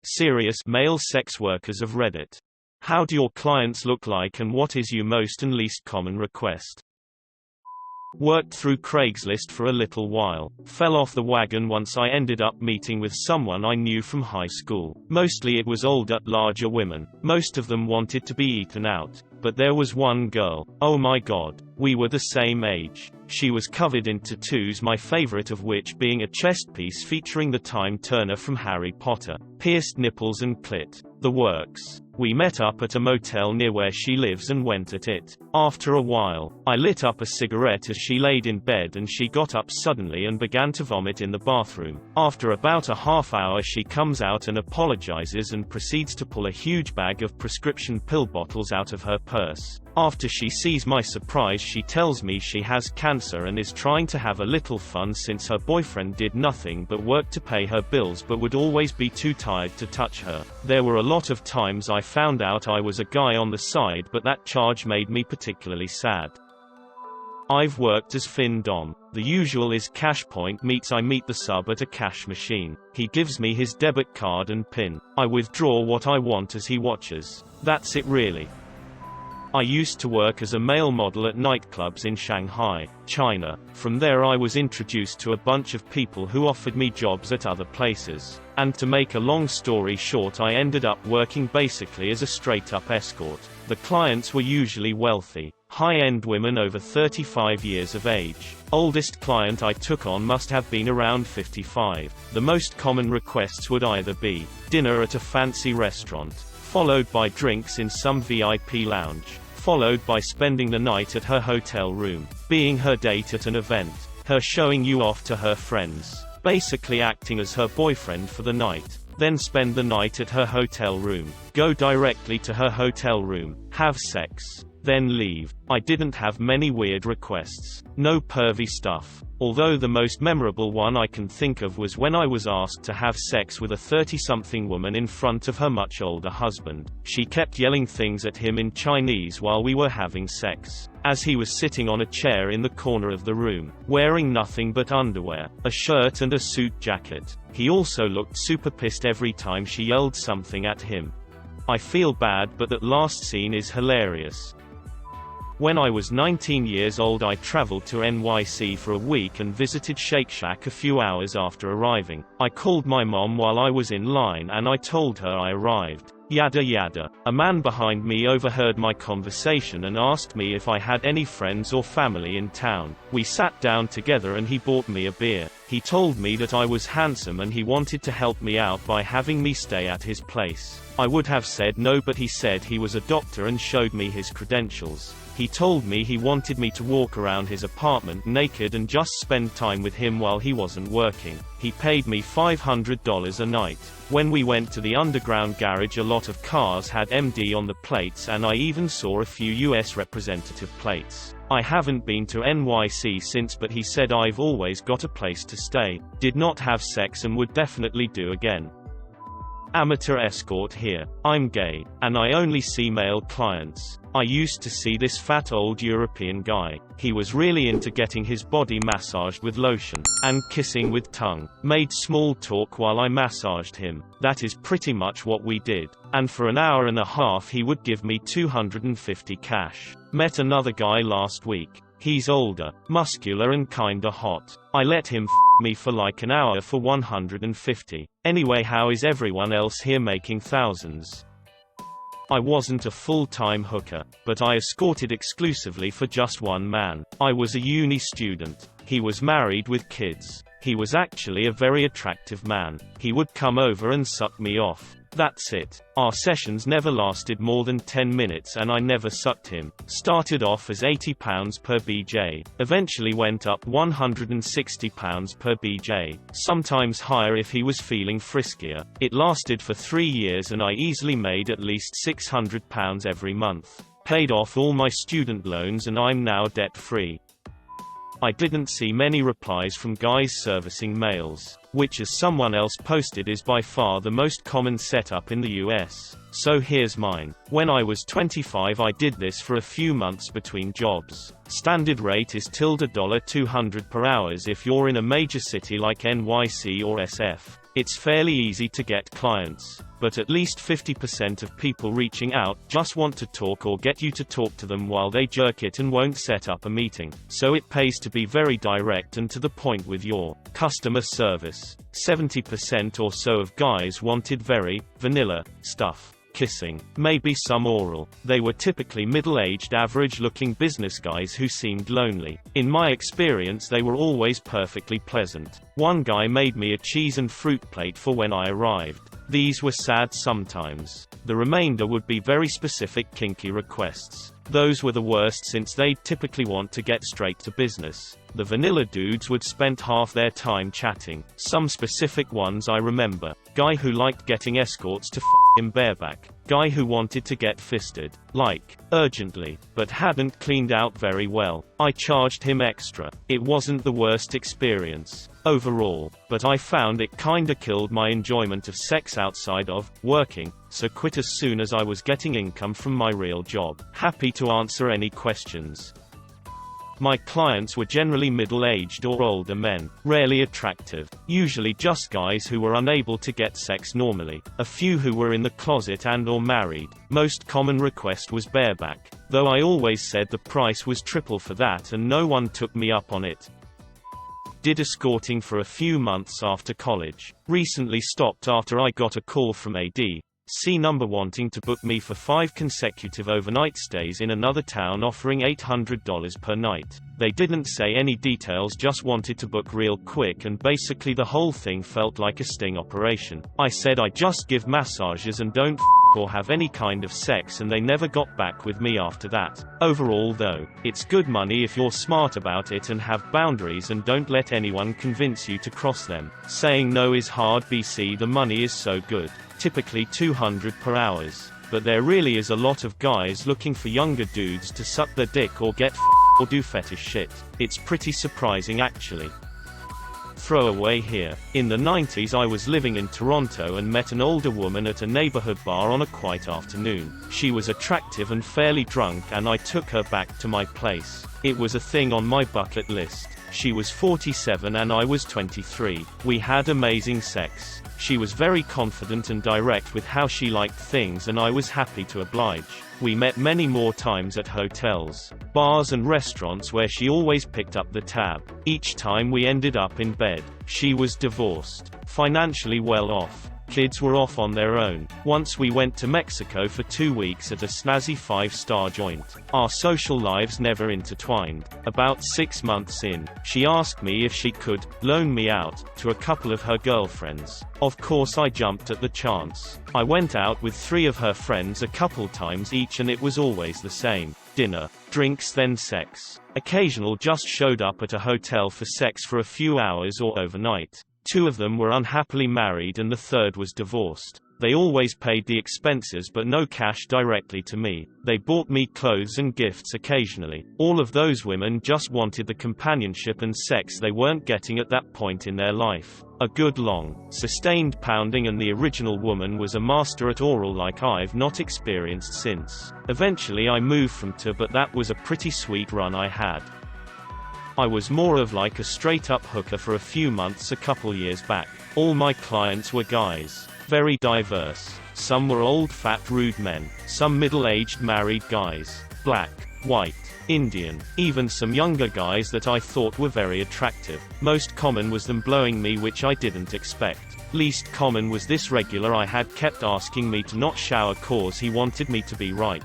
Serious male sex workers of Reddit. How do your clients look like and what is your most and least common request? Worked through Craigslist for a little while. Fell off the wagon once I ended up meeting with someone I knew from high school. Mostly it was older, larger women. Most of them wanted to be eaten out. But there was one girl. Oh my god. We were the same age. She was covered in tattoos, my favorite of which being a chest piece featuring the Time Turner from Harry Potter. Pierced nipples and clit. The works. We met up at a motel near where she lives and went at it. After a while, I lit up a cigarette as she laid in bed and she got up suddenly and began to vomit in the bathroom. After about a half hour she comes out and apologizes and proceeds to pull a huge bag of prescription pill bottles out of her purse. After she sees my surprise, she tells me she has cancer and is trying to have a little fun since her boyfriend did nothing but work to pay her bills but would always be too tired to touch her. There were a lot of times I found out I was a guy on the side, but that charge made me particularly sad. I've worked as Fin Dom. The usual is cash point meets I meet the sub at a cash machine. He gives me his debit card and PIN. I withdraw what I want as he watches. That's it really. I used to work as a male model at nightclubs in Shanghai, China. From there I was introduced to a bunch of people who offered me jobs at other places. And to make a long story short, I ended up working basically as a straight-up escort. The clients were usually wealthy, high-end women over 35 years of age. Oldest client I took on must have been around 55. The most common requests would either be dinner at a fancy restaurant, followed by drinks in some VIP lounge, followed by spending the night at her hotel room, being her date at an event, her showing you off to her friends, basically acting as her boyfriend for the night, then spend the night at her hotel room, go directly to her hotel room, have sex, then leave. I didn't have many weird requests. No pervy stuff. Although the most memorable one I can think of was when I was asked to have sex with a 30-something woman in front of her much older husband. She kept yelling things at him in Chinese while we were having sex, as he was sitting on a chair in the corner of the room, wearing nothing but underwear, a shirt and a suit jacket. He also looked super pissed every time she yelled something at him. I feel bad, but that last scene is hilarious. When I was 19 years old, I traveled to NYC for a week and visited Shake Shack a few hours after arriving. I called my mom while I was in line and I told her I arrived. Yada yada. A man behind me overheard my conversation and asked me if I had any friends or family in town. We sat down together and he bought me a beer. He told me that I was handsome and he wanted to help me out by having me stay at his place. I would have said no, but he said he was a doctor and showed me his credentials. He told me he wanted me to walk around his apartment naked and just spend time with him while he wasn't working. He paid me $500 a night. When we went to the underground garage, a lot of cars had MD on the plates and I even saw a few US representative plates. I haven't been to NYC since, but he said I've always got a place to stay. Did not have sex and would definitely do again. Amateur escort here. I'm gay, and I only see male clients. I used to see this fat old European guy. He was really into getting his body massaged with lotion, and kissing with tongue. Made small talk while I massaged him. That is pretty much what we did. And for an hour and a half he would give me $250 cash. Met another guy last week. He's older, muscular and kinda hot. I let him me for like an hour for $150. Anyway, how is everyone else here making thousands? I wasn't a full-time hooker, but I escorted exclusively for just one man. I was a uni student. He was married with kids. He was actually a very attractive man. He would come over and suck me off. That's it. Our sessions never lasted more than 10 minutes and I never sucked him. Started off as £80 per BJ, eventually went up £160 per BJ, sometimes higher if he was feeling friskier. It lasted for 3 years and I easily made at least £600 every month. Paid off all my student loans and I'm now debt-free. I didn't see many replies from guys servicing males, which, as someone else posted, is by far the most common setup in the US. So here's mine. When I was 25 I did this for a few months between jobs. Standard rate is $200 per hour if you're in a major city like NYC or SF. It's fairly easy to get clients, but at least 50% of people reaching out just want to talk or get you to talk to them while they jerk it and won't set up a meeting. So it pays to be very direct and to the point with your customer service. 70% or so of guys wanted very vanilla stuff. Kissing, maybe some oral. They were typically middle-aged, average-looking business guys who seemed lonely. In my experience, they were always perfectly pleasant. One guy made me a cheese and fruit plate for when I arrived. These were sad sometimes. The remainder would be very specific kinky requests. Those were the worst since they'd typically want to get straight to business. The vanilla dudes would spend half their time chatting. Some specific ones I remember. Guy who liked getting escorts to him bareback. Guy who wanted to get fisted. Like, urgently, but hadn't cleaned out very well. I charged him extra. It wasn't the worst experience overall, but I found it kinda killed my enjoyment of sex outside of working, so quit as soon as I was getting income from my real job. Happy to answer any questions. My clients were generally middle-aged or older men, rarely attractive, usually just guys who were unable to get sex normally, a few who were in the closet and/or married. Most common request was bareback, though I always said the price was triple for that and no one took me up on it. Did escorting for a few months after college. Recently stopped after I got a call from C number wanting to book me for 5 consecutive overnight stays in another town, offering $800 per night. They didn't say any details, just wanted to book real quick, and basically the whole thing felt like a sting operation. I said I just give massages and don't or have any kind of sex, and they never got back with me after that. Overall though, it's good money if you're smart about it and have boundaries and don't let anyone convince you to cross them. Saying no is hard. BC the money is so good. Typically $200 per hour, but there really is a lot of guys looking for younger dudes to suck their dick or get or do fetish shit. It's pretty surprising actually. Throwaway here. In the 90s I was living in Toronto and met an older woman at a neighborhood bar on a quiet afternoon. She was attractive and fairly drunk, and I took her back to my place. It was a thing on my bucket list. She was 47 and I was 23. We had amazing sex. She was very confident and direct with how she liked things, and I was happy to oblige. We met many more times at hotels, bars and restaurants where she always picked up the tab. Each time we ended up in bed. She was divorced, financially well off. Kids were off on their own. Once we went to Mexico for 2 weeks at a snazzy 5-star joint. Our social lives never intertwined. About 6 months in, she asked me if she could loan me out to a couple of her girlfriends. Of course I jumped at the chance. I went out with 3 of her friends a couple times each, and it was always the same. Dinner, drinks, then sex. Occasional just showed up at a hotel for sex for a few hours or overnight. 2 of them were unhappily married and the third was divorced. They always paid the expenses but no cash directly to me. They bought me clothes and gifts occasionally. All of those women just wanted the companionship and sex they weren't getting at that point in their life. A good long, sustained pounding, and the original woman was a master at oral like I've not experienced since. Eventually I moved from to, but that was a pretty sweet run I had. I was more of like a straight-up hooker for a few months a couple years back. All my clients were guys. Very diverse. Some were old fat rude men. Some middle-aged married guys. Black, white, Indian. Even some younger guys that I thought were very attractive. Most common was them blowing me, which I didn't expect. Least common was this regular I had kept asking me to not shower cause he wanted me to be right.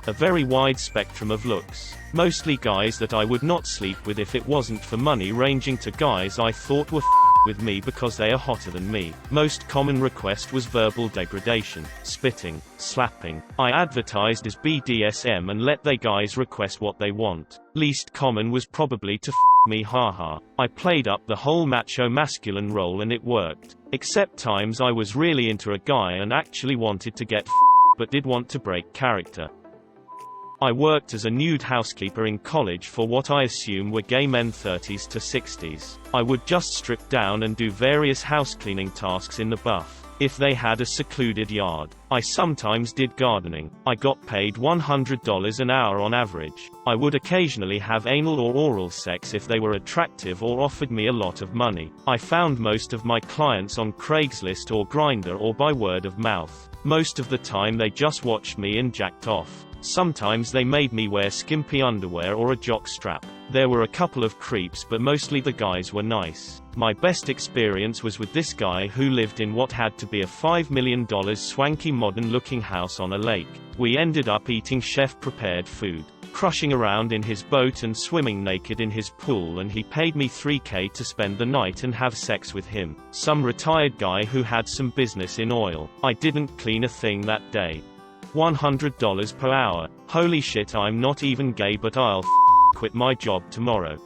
A very wide spectrum of looks. Mostly guys that I would not sleep with if it wasn't for money, ranging to guys I thought were with me because they are hotter than me. Most common request was verbal degradation, spitting, slapping. I advertised as BDSM and let they guys request what they want. Least common was probably to me, haha. I played up the whole macho masculine role and it worked. Except times I was really into a guy and actually wanted to get but did want to break character. I worked as a nude housekeeper in college for what I assume were gay men 30s to 60s. I would just strip down and do various house cleaning tasks in the buff. If they had a secluded yard. I sometimes did gardening. I got paid $100 an hour on average. I would occasionally have anal or oral sex if they were attractive or offered me a lot of money. I found most of my clients on Craigslist or Grindr or by word of mouth. Most of the time they just watched me and jacked off. Sometimes they made me wear skimpy underwear or a jock strap. There were a couple of creeps, but mostly the guys were nice. My best experience was with this guy who lived in what had to be a $5 million swanky modern-looking house on a lake. We ended up eating chef-prepared food, crushing around in his boat and swimming naked in his pool, and he paid me $3K to spend the night and have sex with him. Some retired guy who had some business in oil. I didn't clean a thing that day. $100 per hour. Holy shit, I'm not even gay, but I'll quit my job tomorrow.